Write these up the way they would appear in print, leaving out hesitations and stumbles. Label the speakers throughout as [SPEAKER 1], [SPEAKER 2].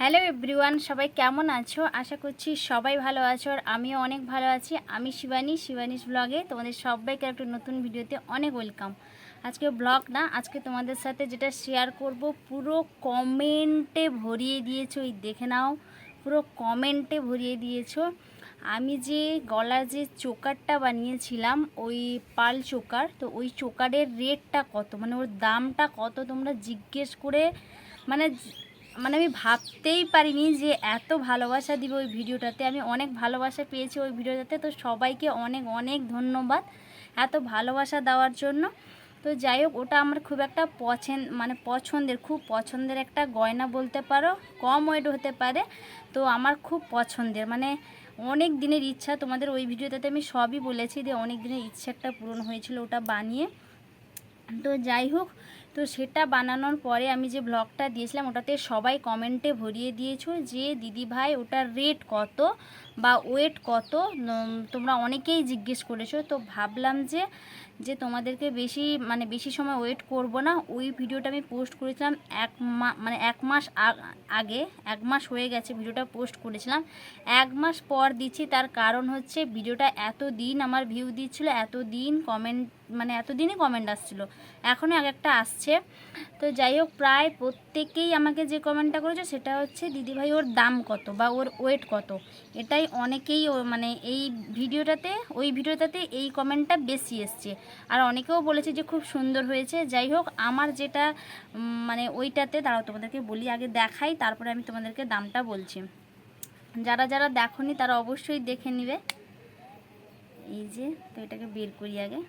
[SPEAKER 1] Hello everyone, সবাই কেমন আছো? আশা করছি সবাই ভালো আছো আর আমিও অনেক ভালো আছি। আমি শিবানীস ব্লগে তোমাদের সবাইকে একটা নতুন ভিডিওতে অনেক ওয়েলকাম। আজকে ব্লগ না, আজকে তোমাদের সাথে যেটা শেয়ার করব পুরো কমেন্টে ভরিয়ে দিয়েছো, এই দেখে নাও, পুরো কমেন্টে ভরিয়ে দিয়েছো। আমি যে গলার যে চোকারটা বানিয়েছিলাম, ওই পাল চোকার, তো ওই চোকারের রেটটা কত, মানে ওর দামটা কত তোমরা জিজ্ঞেস করে, মানে মানে আমি ভাবতেই পারিনি যে এত ভালোবাসা দিব ওই ভিডিওটাতে। আমি অনেক ভালোবাসা পেয়েছি ওই ভিডিওটাতে, তো সবাইকে অনেক অনেক ধন্যবাদ এত ভালোবাসা দেওয়ার জন্য। তো যাই হোক, ওটা আমার খুব একটা পছন্দের, খুব পছন্দের একটা গয়না বলতে পারো। কম ওয়েট হতে পারে, তো আমার খুব পছন্দের, মানে অনেক দিনের ইচ্ছা। তোমাদের ওই ভিডিওটাতে আমি সবই বলেছি যে অনেক দিনের ইচ্ছা একটা পূরণ হয়েছিল ওটা বানিয়ে। তো যাই হোক, তো সেটা বানানোর পরে আমি যে ব্লগটা দিয়েছিলাম ওটাতে সবাই কমেন্টে ভরিয়ে দিয়েছো যে দিদি ভাই ওটার রেট কত বা ওয়েট কত, তোমরা অনেকেই জিজ্ঞেস করেছো। তো ভাবলাম যে তোমাদেরকে বেশি সময় ওয়েট করব না। ওই ভিডিওটা আমি পোস্ট করেছিলাম এক মাস আগে, 1 মাস হয়ে গেছে ভিডিওটা পোস্ট করেছিলাম। 1 মাস পর দিচ্ছি, তার কারণ হচ্ছে ভিডিওটা এতদিন আমার ভিউ দিচ্ছিল, এতদিনই কমেন্ট আসছিল, এখনও এক একটা আসছে। তো যাই হোক, প্রায় প্রত্যেকেই আমাকে যে কমেন্টটা করেছে সেটা হচ্ছে দিদিভাই ওর দাম কত বা ওর ওয়েট কত। এটাই অনেকেই এই ওই ভিডিওটাতে এই কমেন্টটা বেশি এসছে। আর অনেকেও বলেছে যে খুব সুন্দর হয়েছে। যাই হোক, আমার যেটা ওইটাতে, দাঁড়াও তোমাদেরকে বলি, আগে দেখাই তারপরে আমি তোমাদেরকে দামটা বলছি। যারা যারা দেখোনি তারা অবশ্যই দেখে নিবে। এই যে, তো এটাকে বের করি আগে।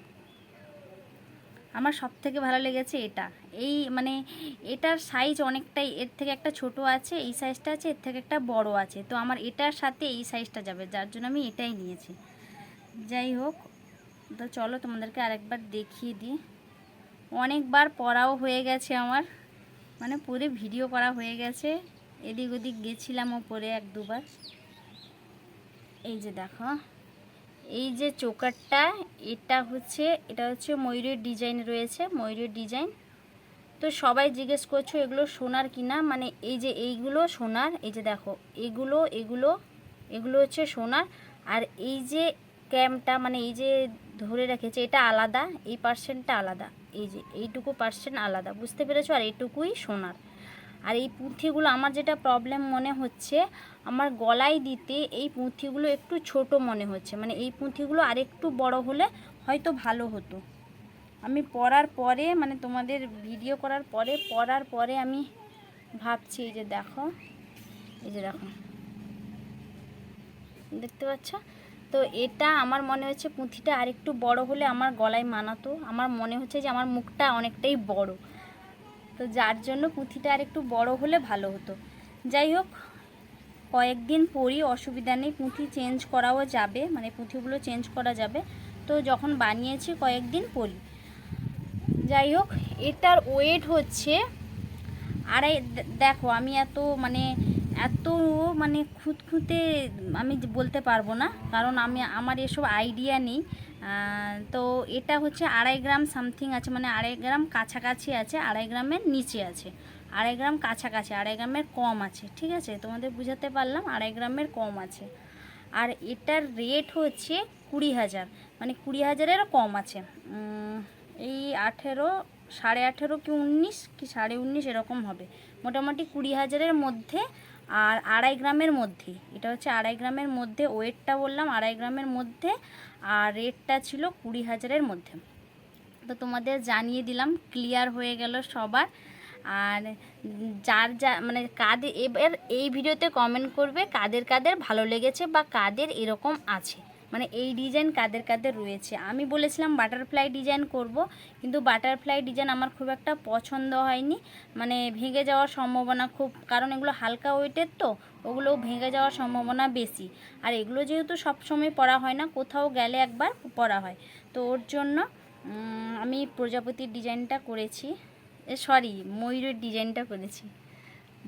[SPEAKER 1] আমার সব থেকে ভালো লেগেছে এটা, এটার সাইজ অনেকটাই, এর থেকে একটা ছোট আছে, এই সাইজটা আছে, এর থেকে একটা বড় আছে। তো আমার এটার সাথে এই সাইজটা যাবে, যার জন্য আমি এটাই নিয়েছি। যাই হোক, তো চলো তোমাদেরকে আরেকবার দেখিয়ে দিই। অনেকবার পরাও হয়ে গেছে আমার, পুরো ভিডিও করা হয়ে গেছে, এদিক ওদিক গেছিলামও পরে 1-2বার। এই যে দেখো, এই যে চোকারটা, এটা হচ্ছে ময়ূরের ডিজাইন রয়েছে, ময়ূরের ডিজাইন। তো সবাই জিজ্ঞেস করছো এগুলো সোনার কিনা, এই যে এইগুলো সোনার, এই যে দেখো এগুলো হচ্ছে সোনার। আর এই যে ক্যামটা, এই যে ধরে রেখেছে, এটা আলাদা, এই পার্সেন্টটা আলাদা, এই যে এইটুকু পার্সেন্ট আলাদা, বুঝতে পেরেছো? আর এইটুকুই সোনার। আর এই পুঁথিগুলো আমার যেটা প্রবলেম মনে হচ্ছে, আমার গলায় দিতে এই পুঁথিগুলো একটু ছোট মনে হচ্ছে, এই পুঁথিগুলো আর একটু বড় হলে হয়তো ভালো হতো। আমি পরার পরে, তোমাদের ভিডিও করার পরে আমি ভাবছি। এই যে দেখো, দেখতে পাচ্ছ? তো এটা আমার মনে হচ্ছে পুঁথিটা আর একটু বড় হলে আমার গলায় মানাতো। আমার মনে হচ্ছে যে আমার মুখটা অনেকটাই বড়, তো যার জন্য পুঁথিটা আর একটু বড় হলে ভালো হতো। যাই হোক, কয়েকদিন পরই, অসুবিধা নেই, পুঁথি চেঞ্জ করাও যাবে, পুঁথিগুলো চেঞ্জ করা যাবে। তো যখন বানিয়েছি কয়েকদিন পরই। যাই হোক, এটার ওয়েট হচ্ছে দেখো, আমি এত খুঁতখুঁতে আমি বলতে পারবো না, কারণ আমার এসব আইডিয়া নেই। তো এটা হচ্ছে 2.5 গ্রাম সামথিং আছে, 2.5 গ্রাম কাছাকাছি আছে, 2.5 গ্রামের নিচে আছে, 2.5 গ্রাম কাছাকাছি, 2.5 গ্রামের কম আছে। ঠিক আছে, তোমাদের বুঝাতে পারলাম, 2.5 গ্রামের কম আছে। আর এটার রেট হচ্ছে 20,000, 20,000-এরও কম আছে। এই 18, 18.5 কি 19 কি 19.5 এরকম হবে, মোটামুটি 20,000-এর মধ্যে। আর 2.5 গ্রামের মধ্যে, এটা হচ্ছে 2.5 গ্রামের মধ্যে, ওয়েটটা বললাম 2.5 গ্রামের মধ্যে, আর রেটটা ছিল 20,000-এর মধ্যে। তো তোমাদের জানিয়ে দিলাম, ক্লিয়ার হয়ে গেল সবার। আর যার কাদের, এবার এই ভিডিওতে কমেন্ট করবে কাদের কাদের ভালো লেগেছে বা কাদের এরকম আছে, এই ডিজাইন কাদের কাদের রয়েছে। আমি বলেছিলাম বাটারফ্লাই ডিজাইন করব, কিন্তু বাটারফ্লাই ডিজাইন আমার খুব একটা পছন্দ হয়নি, ভেঙে যাওয়ার সম্ভাবনা খুব, কারণ এগুলো হালকা ওয়েটের, তো ওগুলো ভেঙে যাওয়ার সম্ভাবনা বেশি। আর এগুলো যেহেতু সবসময় পরা হয় না, কোথাও গেলে একবার পরা হয়, তো ওর জন্য আমি প্রজাপতির ডিজাইনটা করেছি, ময়ূরের ডিজাইনটা করেছি।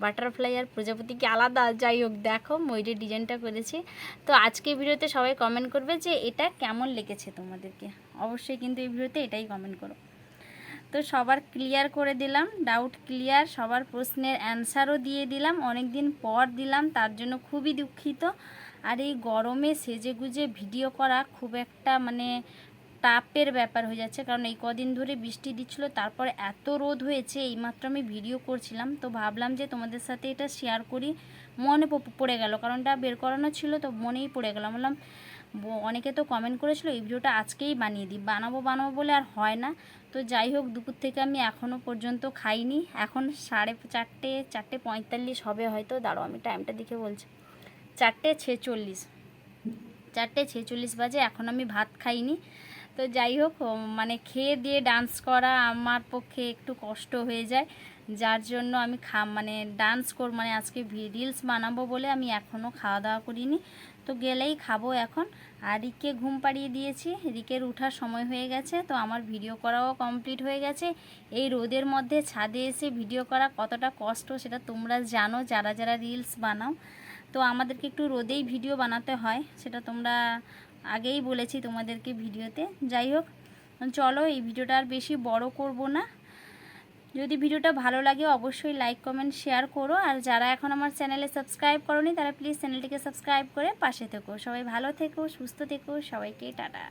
[SPEAKER 1] বাটারফ্লাই আর প্রজাপতি কি আলাদা? যাই হোক, দেখো ময়ূরের ডিজাইনটা করেছি। তো আজকে ভিডিওতে সবাই কমেন্ট করবে যে এটা কেমন লেগেছে তোমাদেরকে, অবশ্যই কিন্তু এই ভিডিওতে এটাই কমেন্ট করো। তো সবার ক্লিয়ার করে দিলাম, ডাউট ক্লিয়ার, সবার প্রশ্নের অ্যান্সারও দিয়ে দিলাম, অনেক দিন পর দিলাম, তার জন্য খুবই দুঃখিত। আর এই গরমে সেজেগুজে ভিডিও করা খুব একটা মানে টাপের ব্যাপার হয়ে যাচ্ছে, কারণ এই কদিন ধরে বৃষ্টি দিচ্ছিলো, তারপর এত রোদ হয়েছে। এইমাত্র আমি ভিডিও করছিলাম, তো ভাবলাম যে তোমাদের সাথে এটা শেয়ার করি, মনে পড়ে গেল, কারণ এটা বের করানো ছিল তো মনেই পড়ে গেল। বললাম অনেকে তো কমেন্ট করেছিল এই ভিডিওটা আজকেই বানিয়ে দিই, বানাবো বলে আর হয় না। তো যাই হোক, দুপুর থেকে আমি এখনও পর্যন্ত খাইনি, এখন 4:45 হবে হয়তো, দাঁড়াও আমি টাইমটা দেখে বলছি, 4:46, 4:46 বাজে, এখন আমি ভাত খাইনি। তো যাই হোক, মানে খেয়ে দিয়ে ডান্স করা আমার পক্ষে একটু কষ্ট হয়ে যায়, যার জন্য আমি মানে ডান্স মানে আজকে রিলস বানাবো বলে আমি এখনও খাওয়া দাওয়া করিনি। তো গেলেই খাবো এখন। আর রিকে ঘুম পাড়িয়ে দিয়েছি, রিকের ওঠার সময় হয়ে গেছে, তো আমার ভিডিও করাও কমপ্লিট হয়ে গেছে। এই রোদের মধ্যে ছাদে এসে ভিডিও করা কতটা কষ্ট সেটা তোমরা জানো, যারা যারা রিলস বানাও। তো আমাদেরকে একটু রোদেই ভিডিও বানাতে হয়, সেটা তোমরা আগেই বলেছি তোমাদেরকে ভিডিওতে। যাই হোক, চলো এই ভিডিওটা আর বেশি বড় করব না। যদি ভিডিওটা ভালো লাগে অবশ্যই লাইক কমেন্ট শেয়ার করো, আর যারা এখন আমার চ্যানেলে সাবস্ক্রাইব করোনি তারা প্লিজ চ্যানেলটিকে সাবস্ক্রাইব করে পাশে থেকো। সবাই ভালো থেকো, সুস্থ থেকো, সবাইকে টাটা।